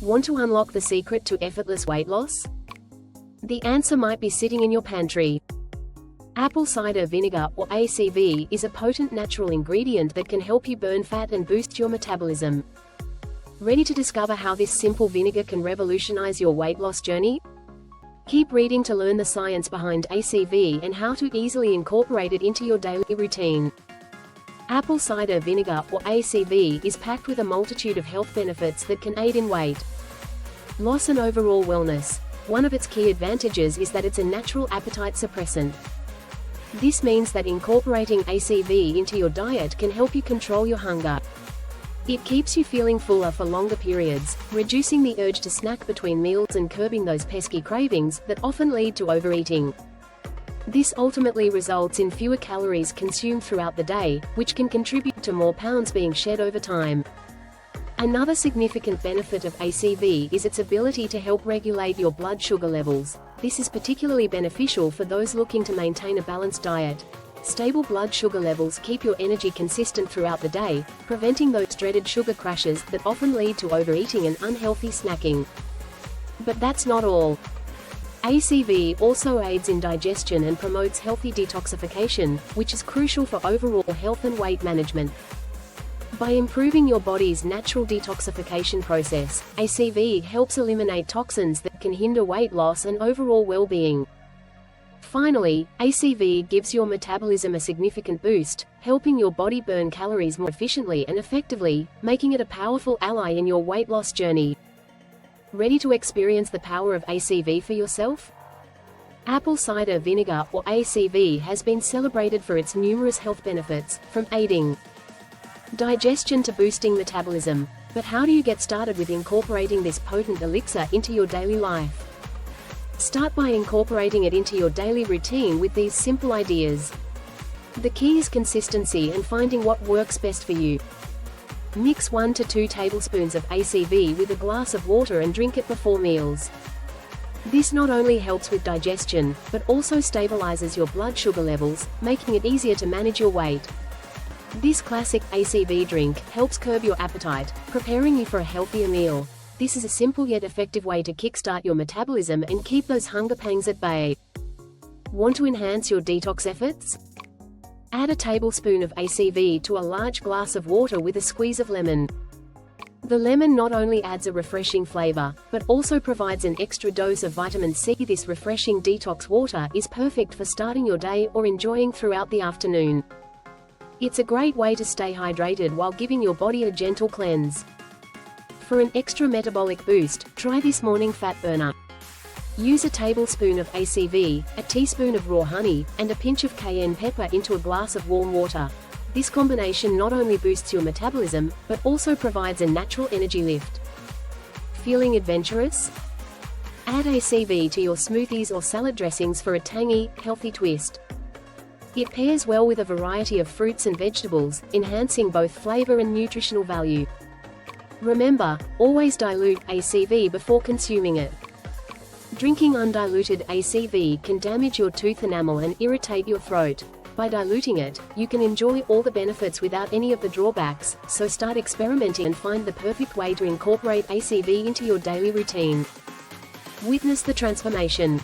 Want to unlock the secret to effortless weight loss? The answer might be sitting in your pantry. Apple cider vinegar, or ACV, is a potent natural ingredient that can help you burn fat and boost your metabolism. Ready to discover how this simple vinegar can revolutionize your weight loss journey? Keep reading to learn the science behind ACV and how to easily incorporate it into your daily routine. Apple cider vinegar, or ACV, is packed with a multitude of health benefits that can aid in weight loss and overall wellness. One of its key advantages is that it's a natural appetite suppressant. This means that incorporating ACV into your diet can help you control your hunger. It keeps you feeling fuller for longer periods, reducing the urge to snack between meals and curbing those pesky cravings that often lead to overeating. This ultimately results in fewer calories consumed throughout the day, which can contribute to more pounds being shed over time. Another significant benefit of ACV is its ability to help regulate your blood sugar levels. This is particularly beneficial for those looking to maintain a balanced diet. Stable blood sugar levels keep your energy consistent throughout the day, preventing those dreaded sugar crashes that often lead to overeating and unhealthy snacking. But that's not all. ACV also aids in digestion and promotes healthy detoxification, which is crucial for overall health and weight management. By improving your body's natural detoxification process, ACV helps eliminate toxins that can hinder weight loss and overall well-being. Finally, ACV gives your metabolism a significant boost, helping your body burn calories more efficiently and effectively, making it a powerful ally in your weight loss journey. Ready to experience the power of ACV for yourself? Apple cider vinegar, or ACV, has been celebrated for its numerous health benefits, from aiding digestion to boosting metabolism. But how do you get started with incorporating this potent elixir into your daily life? Start by incorporating it into your daily routine with these simple ideas. The key is consistency and finding what works best for you. Mix 1 to 2 tablespoons of ACV with a glass of water and drink it before meals. This not only helps with digestion, but also stabilizes your blood sugar levels, making it easier to manage your weight. This classic ACV drink helps curb your appetite, preparing you for a healthier meal. This is a simple yet effective way to kickstart your metabolism and keep those hunger pangs at bay. Want to enhance your detox efforts? Add a tablespoon of ACV to a large glass of water with a squeeze of lemon. The lemon not only adds a refreshing flavor, but also provides an extra dose of vitamin C. This refreshing detox water is perfect for starting your day or enjoying throughout the afternoon. It's a great way to stay hydrated while giving your body a gentle cleanse. For an extra metabolic boost, try this morning fat burner. Use a tablespoon of ACV, a teaspoon of raw honey, and a pinch of cayenne pepper into a glass of warm water. This combination not only boosts your metabolism, but also provides a natural energy lift. Feeling adventurous? Add ACV to your smoothies or salad dressings for a tangy, healthy twist. It pairs well with a variety of fruits and vegetables, enhancing both flavor and nutritional value. Remember, always dilute ACV before consuming it. Drinking undiluted ACV can damage your tooth enamel and irritate your throat. By diluting it, you can enjoy all the benefits without any of the drawbacks, so start experimenting and find the perfect way to incorporate ACV into your daily routine. Witness the transformation.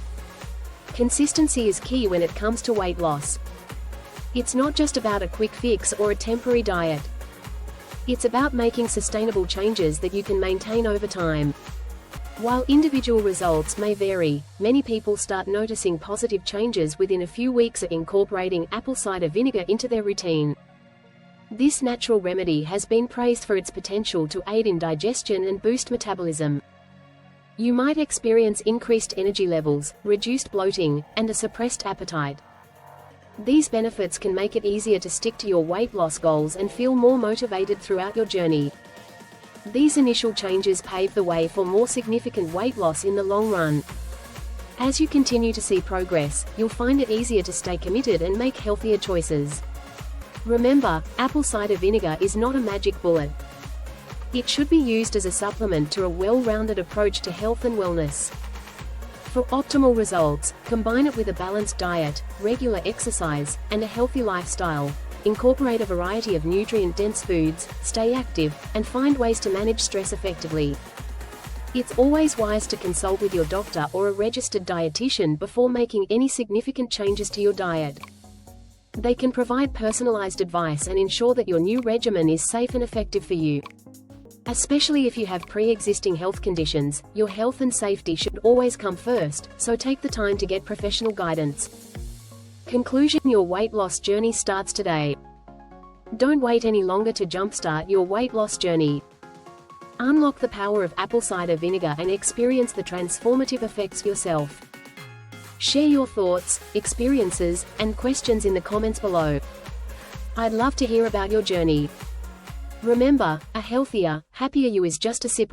Consistency is key when it comes to weight loss. It's not just about a quick fix or a temporary diet. It's about making sustainable changes that you can maintain over time. While individual results may vary, many people start noticing positive changes within a few weeks of incorporating apple cider vinegar into their routine. This natural remedy has been praised for its potential to aid in digestion and boost metabolism. You might experience increased energy levels, reduced bloating, and a suppressed appetite. These benefits can make it easier to stick to your weight loss goals and feel more motivated throughout your journey. These initial changes pave the way for more significant weight loss in the long run. As you continue to see progress, you'll find it easier to stay committed and make healthier choices. Remember, apple cider vinegar is not a magic bullet. It should be used as a supplement to a well-rounded approach to health and wellness. For optimal results, combine it with a balanced diet, regular exercise, and a healthy lifestyle. Incorporate a variety of nutrient-dense foods, stay active, and find ways to manage stress effectively. It's always wise to consult with your doctor or a registered dietitian before making any significant changes to your diet. They can provide personalized advice and ensure that your new regimen is safe and effective for you. Especially if you have pre-existing health conditions, your health and safety should always come first, so take the time to get professional guidance. Conclusion: your weight loss journey starts today. Don't wait any longer to jumpstart your weight loss journey. Unlock the power of apple cider vinegar and experience the transformative effects yourself. Share your thoughts, experiences, and questions in the comments below. I'd love to hear about your journey. Remember, a healthier, happier you is just a sip away.